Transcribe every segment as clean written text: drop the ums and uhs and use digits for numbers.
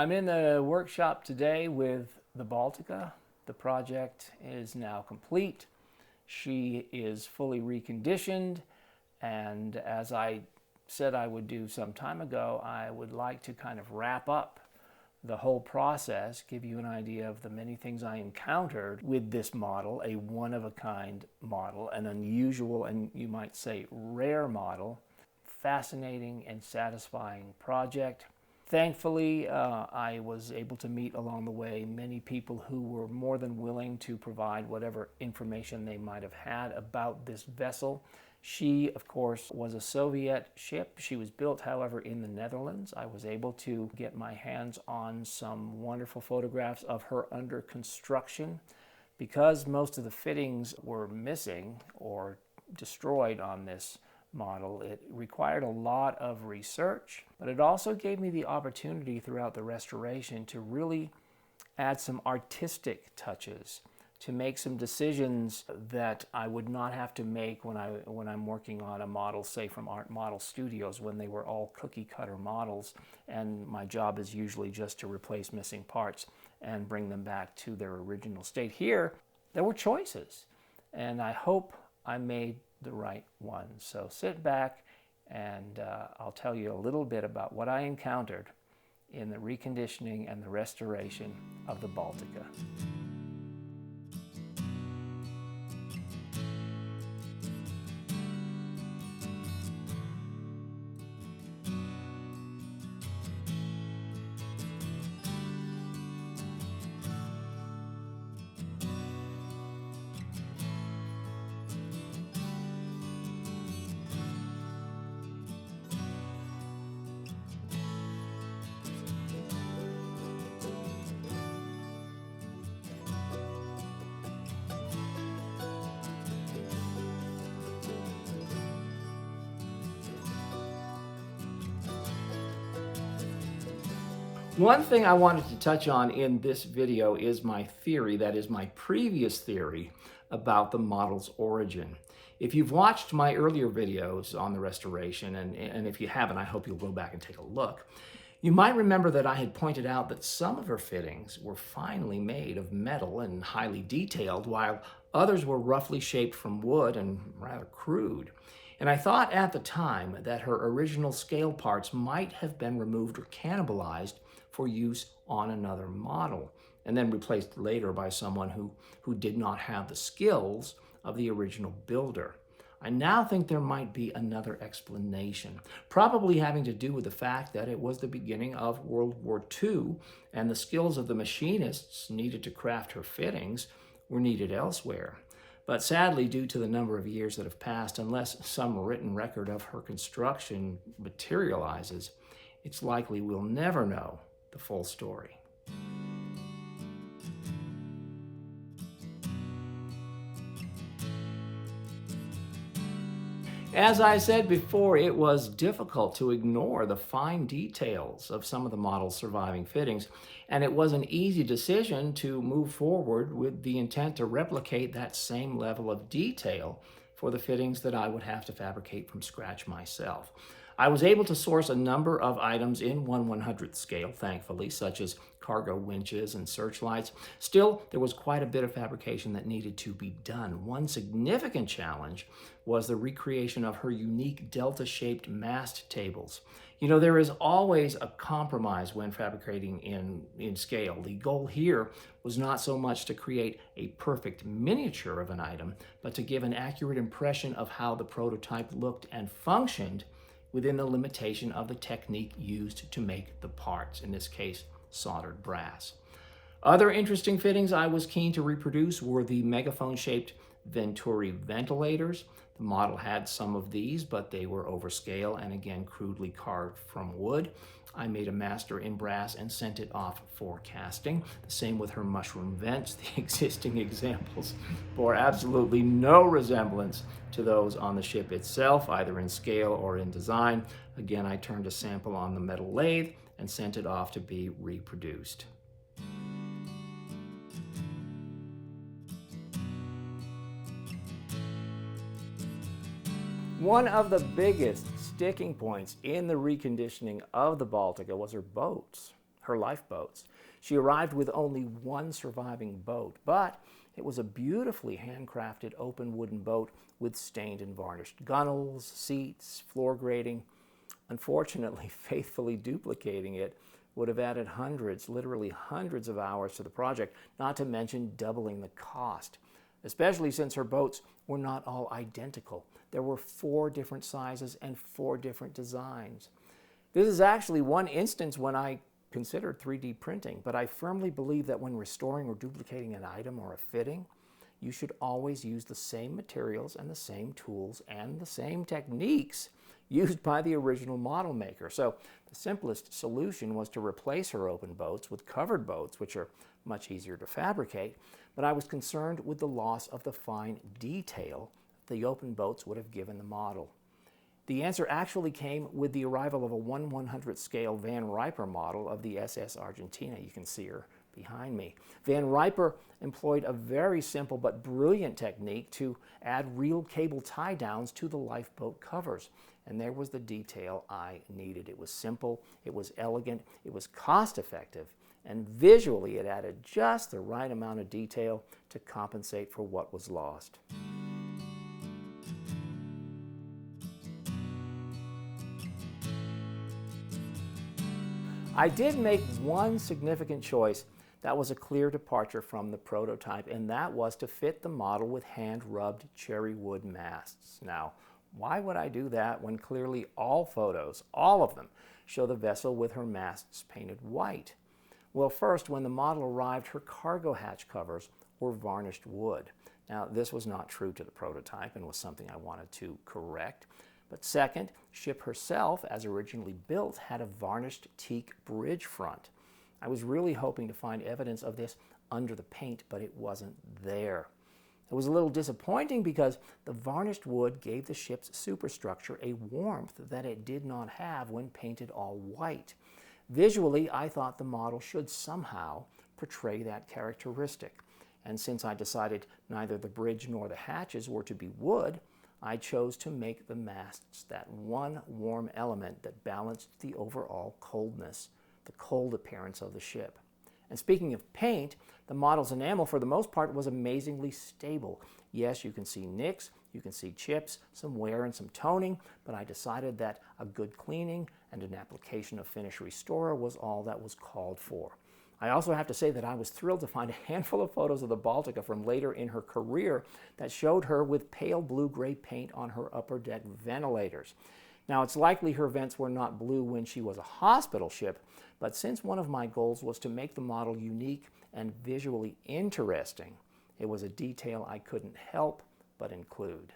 I'm in the workshop today with the Baltika. The project is now complete. She is fully reconditioned, and as I said I would do some time ago, I would like to kind of wrap up the whole process, give you an idea of the many things I encountered with this model, a one-of-a-kind model, an unusual and you might say rare model. Fascinating and satisfying project. Thankfully, I was able to meet along the way many people who were more than willing to provide whatever information they might have had about this vessel. She, of course, was a Soviet ship. She was built, however, in the Netherlands. I was able to get my hands on some wonderful photographs of her under construction. Because most of the fittings were missing or destroyed on this model, it required a lot of research, but it also gave me the opportunity throughout the restoration to really add some artistic touches, to make some decisions that I would not have to make when I'm working on a model, say from Art Model Studios, when they were all cookie cutter models, and my job is usually just to replace missing parts and bring them back to their original state. Here, there were choices, and I hope I made the right one. So sit back and I'll tell you a little bit about what I encountered in the reconditioning and the restoration of the Baltika. One thing I wanted to touch on in this video is my theory, that is my previous theory about the model's origin. If you've watched my earlier videos on the restoration, and if you haven't, I hope you'll go back and take a look, you might remember that I had pointed out that some of her fittings were finely made of metal and highly detailed, while others were roughly shaped from wood and rather crude. And I thought at the time that her original scale parts might have been removed or cannibalized for use on another model, and then replaced later by someone who did not have the skills of the original builder. I now think there might be another explanation, probably having to do with the fact that it was the beginning of World War II, and the skills of the machinists needed to craft her fittings were needed elsewhere. But sadly, due to the number of years that have passed, unless some written record of her construction materializes, it's likely we'll never know the full story. As I said before, it was difficult to ignore the fine details of some of the model's surviving fittings, and it was an easy decision to move forward with the intent to replicate that same level of detail for the fittings that I would have to fabricate from scratch myself. I was able to source a number of items in 1/100th scale, thankfully, such as cargo winches and searchlights. Still, there was quite a bit of fabrication that needed to be done. One significant challenge was the recreation of her unique delta-shaped mast tables. You know, there is always a compromise when fabricating in scale. The goal here was not so much to create a perfect miniature of an item, but to give an accurate impression of how the prototype looked and functioned within the limitation of the technique used to make the parts, in this case, soldered brass. Other interesting fittings I was keen to reproduce were the megaphone-shaped Venturi ventilators. The model had some of these, but they were overscale and again crudely carved from wood. I made a master in brass and sent it off for casting. The same with her mushroom vents. The existing examples bore absolutely no resemblance to those on the ship itself, either in scale or in design. Again, I turned a sample on the metal lathe and sent it off to be reproduced. One of the biggest sticking points in the reconditioning of the Baltika was her boats. her lifeboats. She arrived with only one surviving boat, but it was a beautifully handcrafted open wooden boat with stained and varnished gunnels, seats, floor grating. Unfortunately, faithfully duplicating it would have added hundreds, literally hundreds of hours to the project, not to mention doubling the cost, especially since her boats were not all identical. There were 4 different sizes and 4 different designs. This is actually one instance when I considered 3D printing, but I firmly believe that when restoring or duplicating an item or a fitting, you should always use the same materials and the same tools and the same techniques used by the original model maker. So the simplest solution was to replace her open boats with covered boats, which are much easier to fabricate, but I was concerned with the loss of the fine detail the open boats would have given the model. The answer actually came with the arrival of a 1/100th scale Van Riper model of the SS Argentina. You can see her behind me. Van Riper employed a very simple but brilliant technique to add real cable tie downs to the lifeboat covers. And there was the detail I needed. It was simple, it was elegant, it was cost effective, and visually it added just the right amount of detail to compensate for what was lost. I did make one significant choice that was a clear departure from the prototype, and that was to fit the model with hand-rubbed cherry wood masts. Now, why would I do that when clearly all photos, all of them, show the vessel with her masts painted white? Well, first, when the model arrived, her cargo hatch covers were varnished wood. Now, this was not true to the prototype and was something I wanted to correct. But second, ship herself, as originally built, had a varnished teak bridge front. I was really hoping to find evidence of this under the paint, but it wasn't there. It was a little disappointing because the varnished wood gave the ship's superstructure a warmth that it did not have when painted all white. Visually, I thought the model should somehow portray that characteristic. And since I decided neither the bridge nor the hatches were to be wood, I chose to make the masts that one warm element that balanced the overall coldness, the cold appearance of the ship. And speaking of paint, the model's enamel for the most part was amazingly stable. Yes, you can see nicks, you can see chips, some wear and some toning, but I decided that a good cleaning and an application of Finish Restorer was all that was called for. I also have to say that I was thrilled to find a handful of photos of the Baltika from later in her career that showed her with pale blue-gray paint on her upper deck ventilators. Now, it's likely her vents were not blue when she was a hospital ship, but since one of my goals was to make the model unique and visually interesting, it was a detail I couldn't help but include.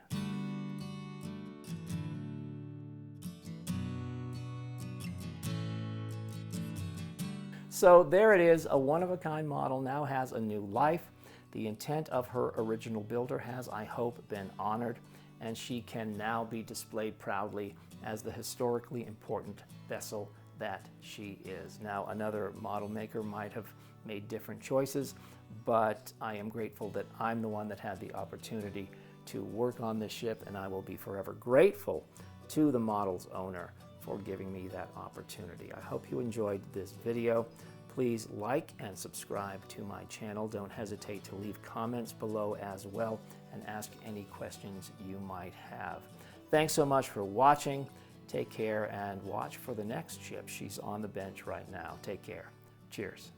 So there it is, a one-of-a-kind model now has a new life. The intent of her original builder has, I hope, been honored, and she can now be displayed proudly as the historically important vessel that she is. Now, another model maker might have made different choices, but I am grateful that I'm the one that had the opportunity to work on this ship, and I will be forever grateful to the model's owner for giving me that opportunity. I hope you enjoyed this video. Please like and subscribe to my channel. Don't hesitate to leave comments below as well and ask any questions you might have. Thanks so much for watching. Take care and watch for the next ship. She's on the bench right now. Take care. Cheers.